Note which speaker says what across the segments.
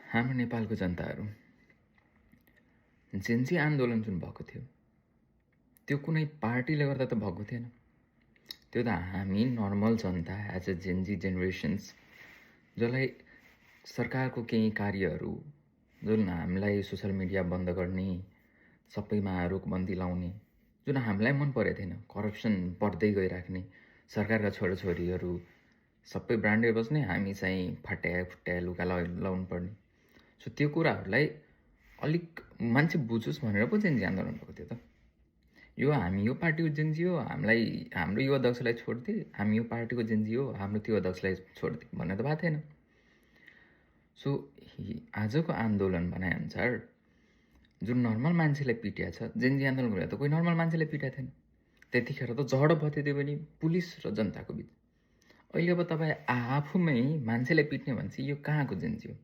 Speaker 1: हाम्रो नेपालको जनताहरू जेन्जी आन्दोलन जुन भएको थियो त्यो कुनै पार्टीले गर्दा त भएको थिएन। त्यो त हामी normal Janata as a Gen Z generations जसलाई सरकारको केही कार्यहरू जुन हामीलाई सोसल मिडिया बन्द गर्ने, सबैमा रोकबन्दी लाउने, जुन हामीलाई मन परेको थिएन, करप्सन बढ्दै गइराख्ने, सरकारका छोराछोरीहरू सबै ब्रान्डेड बस्ने, हामी चाहिँ फट्याए लुगा लाउनु पर्ने। सो त्यो कुराहरूलाई अलिक मान्छे बुझोस् भनेर पो जेन्जी आन्दोलन भएको थियो त। यो हामी यो पार्टीको जेन्जी हो, हामीलाई हाम्रो यो अध्यक्षलाई छोडिदिए, हामी यो पार्टीको जेन्जी हो, हाम्रो त्यो अध्यक्षलाई छोडिदिए भन्ने त भएको थिएन। सो आजको आन्दोलन भनाइअनुसार जुन नर्मल मान्छेलाई पिट्या छ, जेन्जी आन्दोलन गरेर त कोही नर्मल मान्छेलाई पिट्या थिएन। त्यतिखेर त झगडा भयो त्यो पनि पुलिस र जनताको बिच। अहिले अब तपाईँ आफूमै मान्छेलाई पिट्ने भन्छ यो कहाँको जेन्जी हो?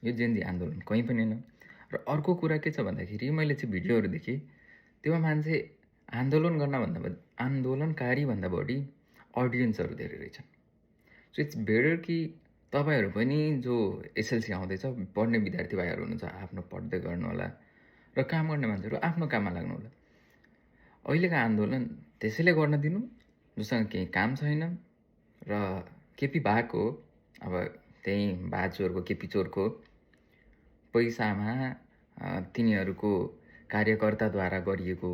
Speaker 1: यो जेन्जी आन्दोलन कहीँ पनि होइन। र अर्को कुरा के छ भन्दाखेरि मैले चाहिँ भिडियोहरू देखेँ, त्यो मान्छे आन्दोलनकारी भन्दा बढी अडियन्सहरू धेरै रहेछन्। सो इट्स बेटर कि तपाईँहरू पनि जो एसएलसी आउँदैछ पढ्ने विद्यार्थी भाइहरू हुनुहुन्छ, आफ्नो पढ्दै गर्नु होला र काम गर्ने मान्छेहरू आफ्नो काममा लाग्नु होला। अहिलेको आन्दोलन त्यसैले गर्न दिनु जोसँग केही काम छैन र केपी भएको अब त्यही बाचोरको केपी चोरको पैसामा तिनीहरूको कार्यकर्ताद्वारा गरिएको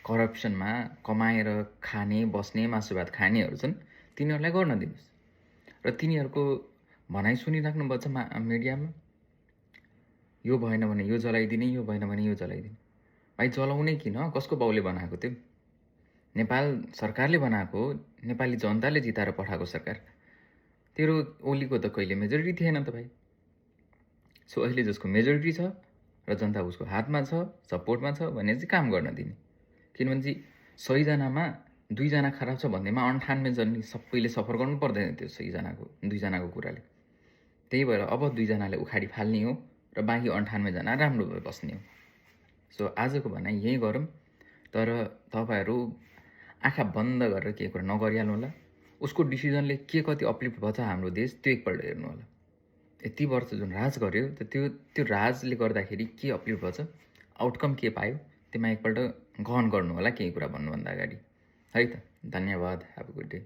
Speaker 1: करप्सनमा कमाएर खाने बस्ने मासु भात खानेहरू छन्, तिनीहरूलाई गर्न दिनुहोस्। र तिनीहरूको भनाइ सुनिराख्नुपर्छ मिडियामा, यो भएन भने यो जलाइदिने, यो भएन भने यो जलाइदिने। भाइ जलाउने किन? कसको बाउले बनाएको त्यो? नेपाल सरकारले बनाएको, नेपाली जनताले जिताएर पठाएको सरकार। तेरो ओलीको त कहिले मेजोरिटी थिएन त भाइ। सो अहिले जसको मेजोरिटी छ र जनता उसको हातमा छ, सपोर्टमा छ भने चाहिँ काम गर्न दिने। किनभने चाहिँ 100 जनामा 2 जना खराब छ भन्दैमा 98 जन सबैले सफर गर्नु पर्दैन त्यो 2 जनाको कुराले। त्यही भएर अब 2 जनाले उखाडी फाल्ने हो र बाँकी 98 जना राम्रो भएर बस्ने हो। सो आजको भनाइ यही गरौँ, तर तपाईँहरू आँखा बन्द गरेर केही कुरा नगरिहाल्नु होला। उसको डिसिजनले के कति अपलिफ्ट भएछ हाम्रो देश त्यो एकपल्ट हेर्नु होला। यति वर्ष जुन राज गर्यो त्यो राजले गर्दाखेरि के अपलिफ्ट भएछ, आउटकम के पायो, त्यसमा एकपल्ट गहन गर्नु होला केही कुरा भन्नुभन्दा अगाडि है त। धन्यवाद। Have a good day.